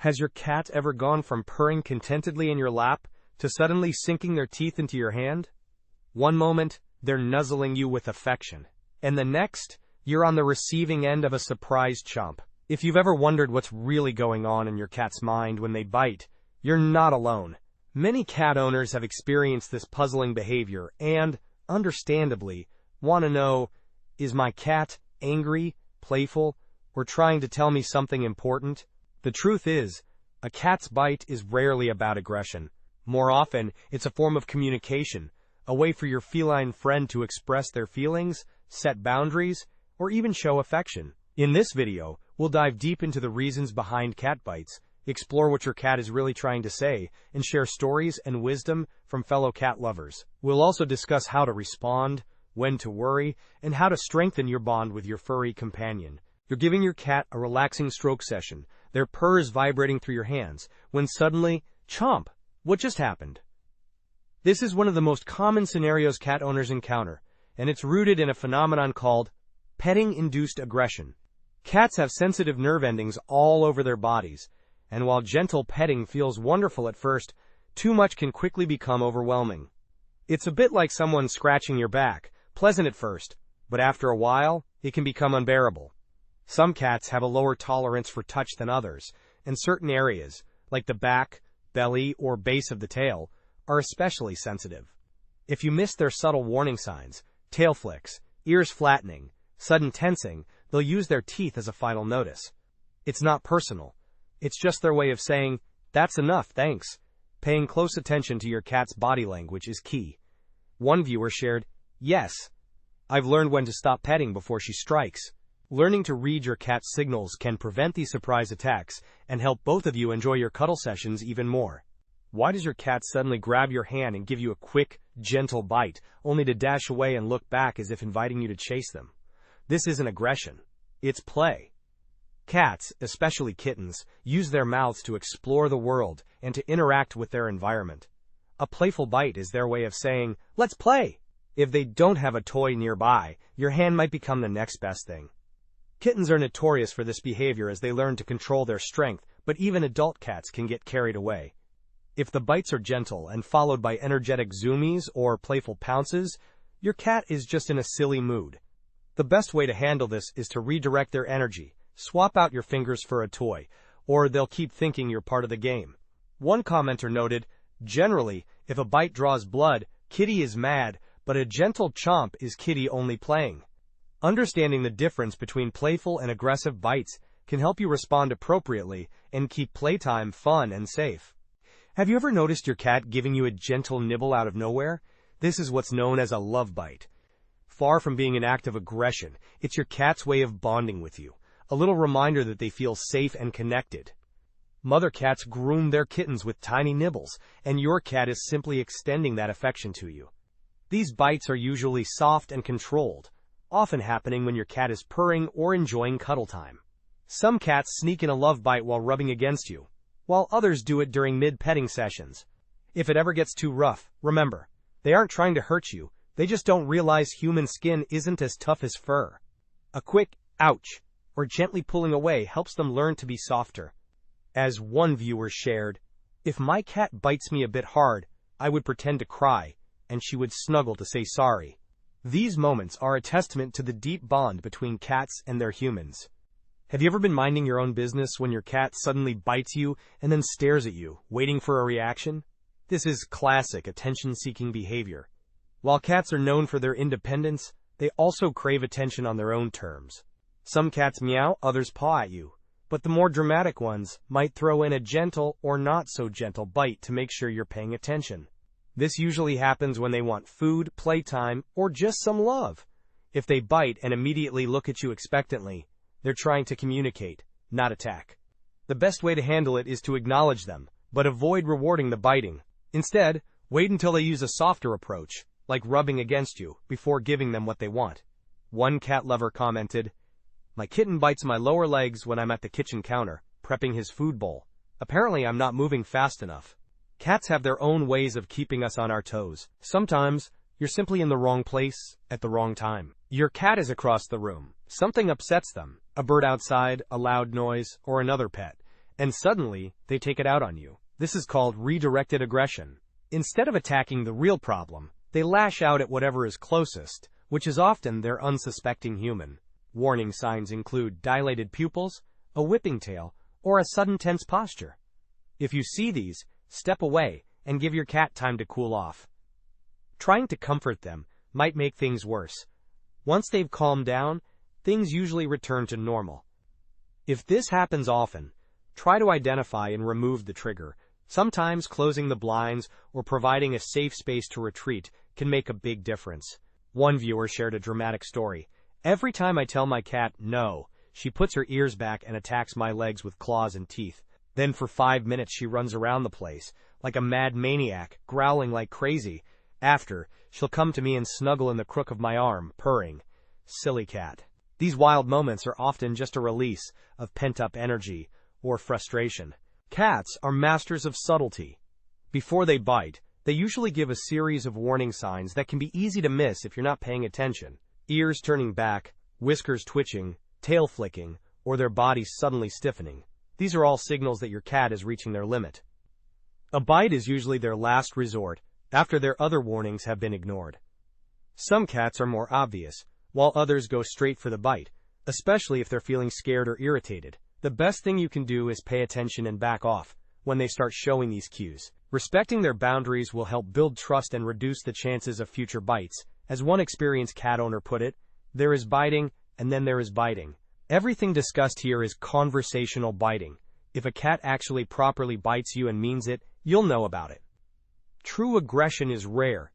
Has your cat ever gone from purring contentedly in your lap to suddenly sinking their teeth into your hand? One moment, they're nuzzling you with affection, and the next, you're on the receiving end of a surprise chomp. If you've ever wondered what's really going on in your cat's mind when they bite, you're not alone. Many cat owners have experienced this puzzling behavior and, understandably, want to know, is my cat angry, playful, or trying to tell me something important? The truth is, a cat's bite is rarely about aggression. More often, it's a form of communication, a way for your feline friend to express their feelings, set boundaries, or even show affection. In this video, we'll dive deep into the reasons behind cat bites, explore what your cat is really trying to say, and share stories and wisdom from fellow cat lovers. We'll also discuss how to respond, when to worry, and how to strengthen your bond with your furry companion. You're giving your cat a relaxing stroke session, their purrs vibrating through your hands, when suddenly, chomp! What just happened? This is one of the most common scenarios cat owners encounter, and it's rooted in a phenomenon called petting-induced aggression. Cats have sensitive nerve endings all over their bodies, and while gentle petting feels wonderful at first, too much can quickly become overwhelming. It's a bit like someone scratching your back, pleasant at first, but after a while, it can become unbearable. Some cats have a lower tolerance for touch than others, and certain areas, like the back, belly, or base of the tail, are especially sensitive. If you miss their subtle warning signs, tail flicks, ears flattening, sudden tensing, they'll use their teeth as a final notice. It's not personal. It's just their way of saying, "That's enough, thanks." Paying close attention to your cat's body language is key. One viewer shared, "Yes, I've learned when to stop petting before she strikes." Learning to read your cat's signals can prevent these surprise attacks and help both of you enjoy your cuddle sessions even more. Why does your cat suddenly grab your hand and give you a quick, gentle bite, only to dash away and look back as if inviting you to chase them? This isn't aggression. It's play. Cats, especially kittens, use their mouths to explore the world and to interact with their environment. A playful bite is their way of saying, "Let's play!" If they don't have a toy nearby, your hand might become the next best thing. Kittens are notorious for this behavior as they learn to control their strength, but even adult cats can get carried away. If the bites are gentle and followed by energetic zoomies or playful pounces, your cat is just in a silly mood. The best way to handle this is to redirect their energy, swap out your fingers for a toy, or they'll keep thinking you're part of the game. One commenter noted, "Generally, if a bite draws blood, kitty is mad, but a gentle chomp is kitty only playing." Understanding the difference between playful and aggressive bites can help you respond appropriately and keep playtime fun and safe. Have you ever noticed your cat giving you a gentle nibble out of nowhere? This is what's known as a love bite. Far from being an act of aggression, it's your cat's way of bonding with you, a little reminder that they feel safe and connected. Mother cats groom their kittens with tiny nibbles, and your cat is simply extending that affection to you. These bites are usually soft and controlled, often happening when your cat is purring or enjoying cuddle time. Some cats sneak in a love bite while rubbing against you, while others do it during mid-petting sessions. If it ever gets too rough, remember, they aren't trying to hurt you, they just don't realize human skin isn't as tough as fur. A quick, ouch, or gently pulling away helps them learn to be softer. As one viewer shared, "If my cat bites me a bit hard, I would pretend to cry, and she would snuggle to say sorry." These moments are a testament to the deep bond between cats and their humans. Have you ever been minding your own business when your cat suddenly bites you and then stares at you, waiting for a reaction? This is classic attention-seeking behavior. While cats are known for their independence, they also crave attention on their own terms. Some cats meow, others paw at you, but the more dramatic ones might throw in a gentle or not-so-gentle bite to make sure you're paying attention. This usually happens when they want food, playtime, or just some love. If they bite and immediately look at you expectantly, they're trying to communicate, not attack. The best way to handle it is to acknowledge them, but avoid rewarding the biting. Instead, wait until they use a softer approach, like rubbing against you, before giving them what they want. One cat lover commented, "My kitten bites my lower legs when I'm at the kitchen counter, prepping his food bowl. Apparently I'm not moving fast enough." Cats have their own ways of keeping us on our toes. Sometimes, you're simply in the wrong place at the wrong time. Your cat is across the room. Something upsets them, a bird outside, a loud noise, or another pet, and suddenly, they take it out on you. This is called redirected aggression. Instead of attacking the real problem, they lash out at whatever is closest, which is often their unsuspecting human. Warning signs include dilated pupils, a whipping tail, or a sudden tense posture. If you see these, step away and give your cat time to cool off. Trying to comfort them might make things worse. Once they've calmed down, things usually return to normal. If this happens often, try to identify and remove the trigger. Sometimes closing the blinds or providing a safe space to retreat can make a big difference. One viewer shared a dramatic story. Every time I tell my cat no, she puts her ears back and attacks my legs with claws and teeth. Then for 5 minutes she runs around the place, like a mad maniac, growling like crazy. After, she'll come to me and snuggle in the crook of my arm, purring. Silly cat. These wild moments are often just a release of pent-up energy or frustration. Cats are masters of subtlety. Before they bite, they usually give a series of warning signs that can be easy to miss if you're not paying attention. Ears turning back, whiskers twitching, tail flicking, or their bodies suddenly stiffening. These are all signals that your cat is reaching their limit. A bite is usually their last resort, after their other warnings have been ignored. Some cats are more obvious, while others go straight for the bite, especially if they're feeling scared or irritated. The best thing you can do is pay attention and back off when they start showing these cues. Respecting their boundaries will help build trust and reduce the chances of future bites. As one experienced cat owner put it, there is biting, and then there is biting. Everything discussed here is conversational biting. If a cat actually properly bites you and means it, you'll know about it. True aggression is rare,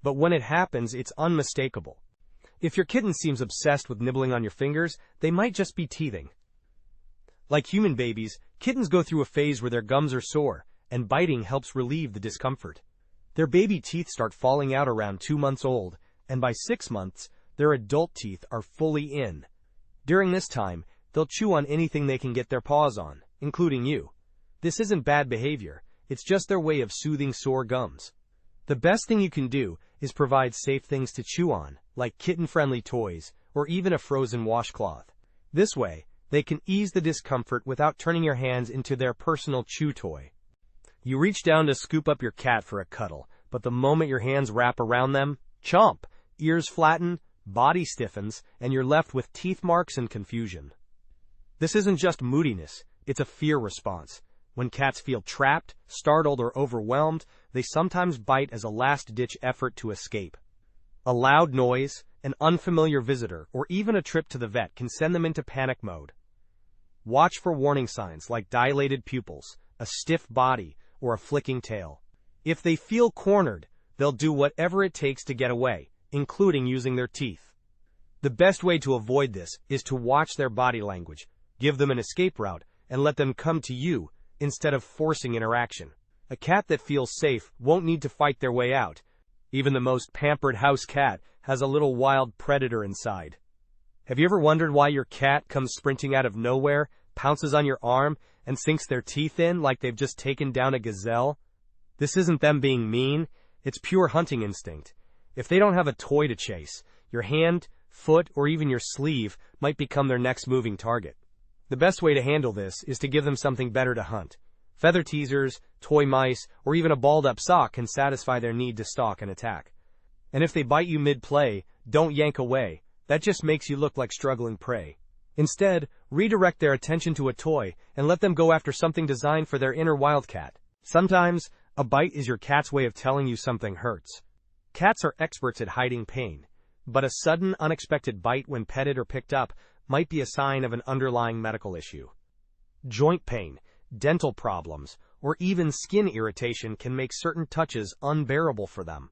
but when it happens, it's unmistakable. If your kitten seems obsessed with nibbling on your fingers, they might just be teething. Like human babies, kittens go through a phase where their gums are sore, and biting helps relieve the discomfort. Their baby teeth start falling out around 2 months old, and by 6 months, their adult teeth are fully in. During this time, they'll chew on anything they can get their paws on, including you. This isn't bad behavior, it's just their way of soothing sore gums. The best thing you can do is provide safe things to chew on, like kitten-friendly toys, or even a frozen washcloth. This way, they can ease the discomfort without turning your hands into their personal chew toy. You reach down to scoop up your cat for a cuddle, but the moment your hands wrap around them, chomp, ears flatten, body stiffens, and you're left with teeth marks and confusion. This isn't just moodiness, it's a fear response. When cats feel trapped, startled, or overwhelmed, they sometimes bite as a last-ditch effort to escape. A loud noise, an unfamiliar visitor, or even a trip to the vet can send them into panic mode. Watch for warning signs like dilated pupils, a stiff body, or a flicking tail. If they feel cornered, they'll do whatever it takes to get away, including using their teeth. The best way to avoid this is to watch their body language, give them an escape route, and let them come to you instead of forcing interaction. A cat that feels safe won't need to fight their way out. Even the most pampered house cat has a little wild predator inside. Have you ever wondered why your cat comes sprinting out of nowhere, pounces on your arm, and sinks their teeth in like they've just taken down a gazelle? This isn't them being mean, it's pure hunting instinct. If they don't have a toy to chase, your hand, foot, or even your sleeve might become their next moving target. The best way to handle this is to give them something better to hunt. Feather teasers, toy mice, or even a balled-up sock can satisfy their need to stalk and attack. And if they bite you mid-play, don't yank away. That just makes you look like struggling prey. Instead, redirect their attention to a toy and let them go after something designed for their inner wildcat. Sometimes, a bite is your cat's way of telling you something hurts. Cats are experts at hiding pain, but a sudden, unexpected bite when petted or picked up might be a sign of an underlying medical issue. Joint pain, dental problems, or even skin irritation can make certain touches unbearable for them.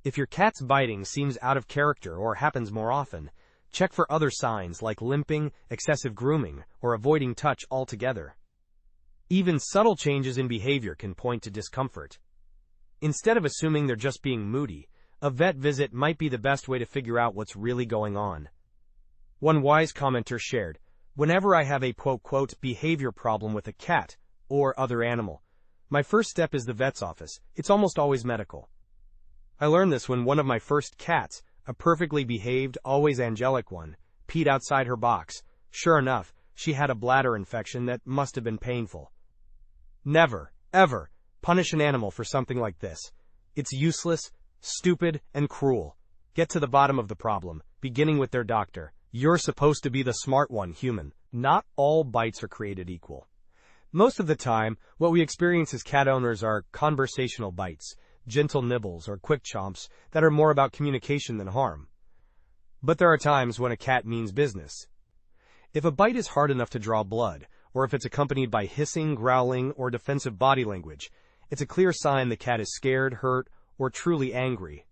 If your cat's biting seems out of character or happens more often, check for other signs like limping, excessive grooming, or avoiding touch altogether. Even subtle changes in behavior can point to discomfort. Instead of assuming they're just being moody, a vet visit might be the best way to figure out what's really going on. One wise commenter shared, "Whenever I have a quote, behavior problem with a cat or other animal, my first step is the vet's office. It's almost always medical." I learned this when one of my first cats, a perfectly behaved, always angelic one, peed outside her box. Sure enough, she had a bladder infection that must have been painful. Never, ever, punish an animal for something like this. It's useless, stupid, and cruel. Get to the bottom of the problem, beginning with their doctor. You're supposed to be the smart one, human. Not all bites are created equal. Most of the time, what we experience as cat owners are conversational bites, gentle nibbles, or quick chomps that are more about communication than harm. But there are times when a cat means business. If a bite is hard enough to draw blood, or if it's accompanied by hissing, growling, or defensive body language, it's a clear sign the cat is scared, hurt, or truly angry.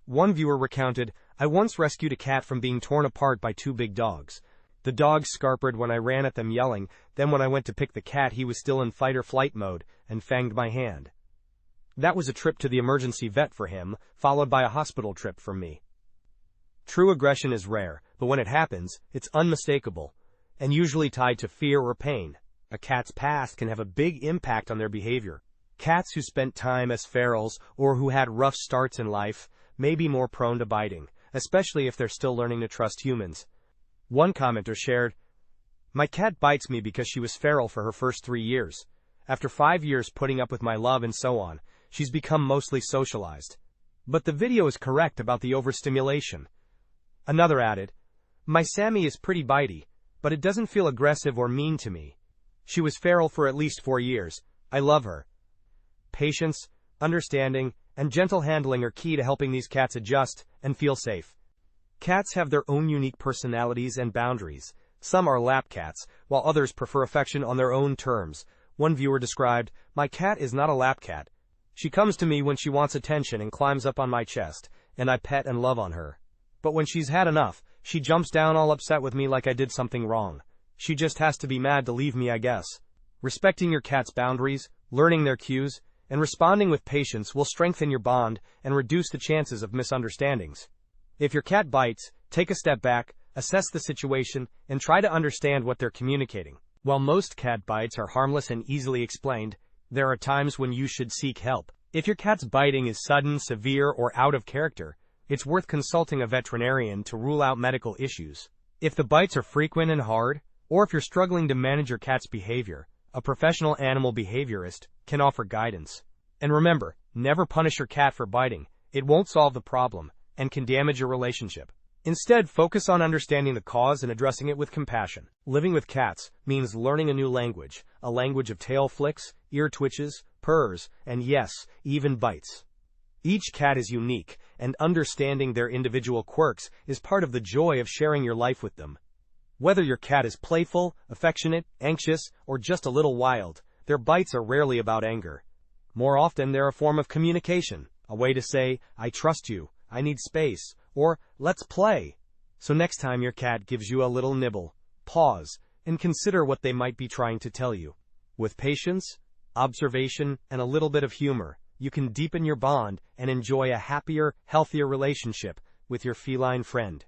One viewer recounted, "I once rescued a cat from being torn apart by two big dogs. The dogs scarpered when I ran at them yelling, then when I went to pick the cat he was still in fight-or-flight mode and fanged my hand. That was a trip to the emergency vet for him, followed by a hospital trip for me." True aggression is rare, but when it happens, it's unmistakable, and usually tied to fear or pain. A cat's past can have a big impact on their behavior. Cats who spent time as ferals or who had rough starts in life may be more prone to biting, especially if they're still learning to trust humans. One commenter shared, "My cat bites me because she was feral for her first 3 years. After 5 years putting up with my love and so on, she's become mostly socialized." But the video is correct about the overstimulation. Another added, "My Sammy is pretty bitey, but it doesn't feel aggressive or mean to me. She was feral for at least 4 years. I love her." Patience, understanding, and gentle handling are key to helping these cats adjust and feel safe. Cats have their own unique personalities and boundaries. Some are lap cats, while others prefer affection on their own terms. One viewer described, "My cat is not a lap cat. She comes to me when she wants attention and climbs up on my chest, and I pet and love on her. But when she's had enough, she jumps down all upset with me like I did something wrong. She just has to be mad to leave me, I guess." Respecting your cat's boundaries, learning their cues, and responding with patience will strengthen your bond and reduce the chances of misunderstandings. If your cat bites, take a step back, assess the situation, and try to understand what they're communicating. While most cat bites are harmless and easily explained, there are times when you should seek help. If your cat's biting is sudden, severe, or out of character, it's worth consulting a veterinarian to rule out medical issues. If the bites are frequent and hard, or if you're struggling to manage your cat's behavior, a professional animal behaviorist can offer guidance. And remember, never punish your cat for biting. It won't solve the problem and can damage your relationship. Instead, focus on understanding the cause and addressing it with compassion. Living with cats means learning a new language, a language of tail flicks, ear twitches, purrs, and yes, even bites. Each cat is unique, and understanding their individual quirks is part of the joy of sharing your life with them. Whether your cat is playful, affectionate, anxious, or just a little wild, their bites are rarely about anger. More often, they're a form of communication, a way to say, "I trust you, I need space," or "let's play." So next time your cat gives you a little nibble, pause, and consider what they might be trying to tell you. With patience, observation, and a little bit of humor, you can deepen your bond and enjoy a happier, healthier relationship with your feline friend.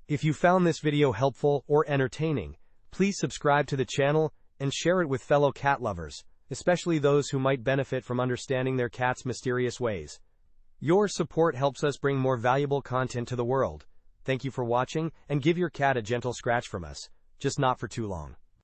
If you found this video helpful or entertaining, please subscribe to the channel and share it with fellow cat lovers, especially those who might benefit from understanding their cat's mysterious ways. Your support helps us bring more valuable content to the world. Thank you for watching, and give your cat a gentle scratch from us, just not for too long.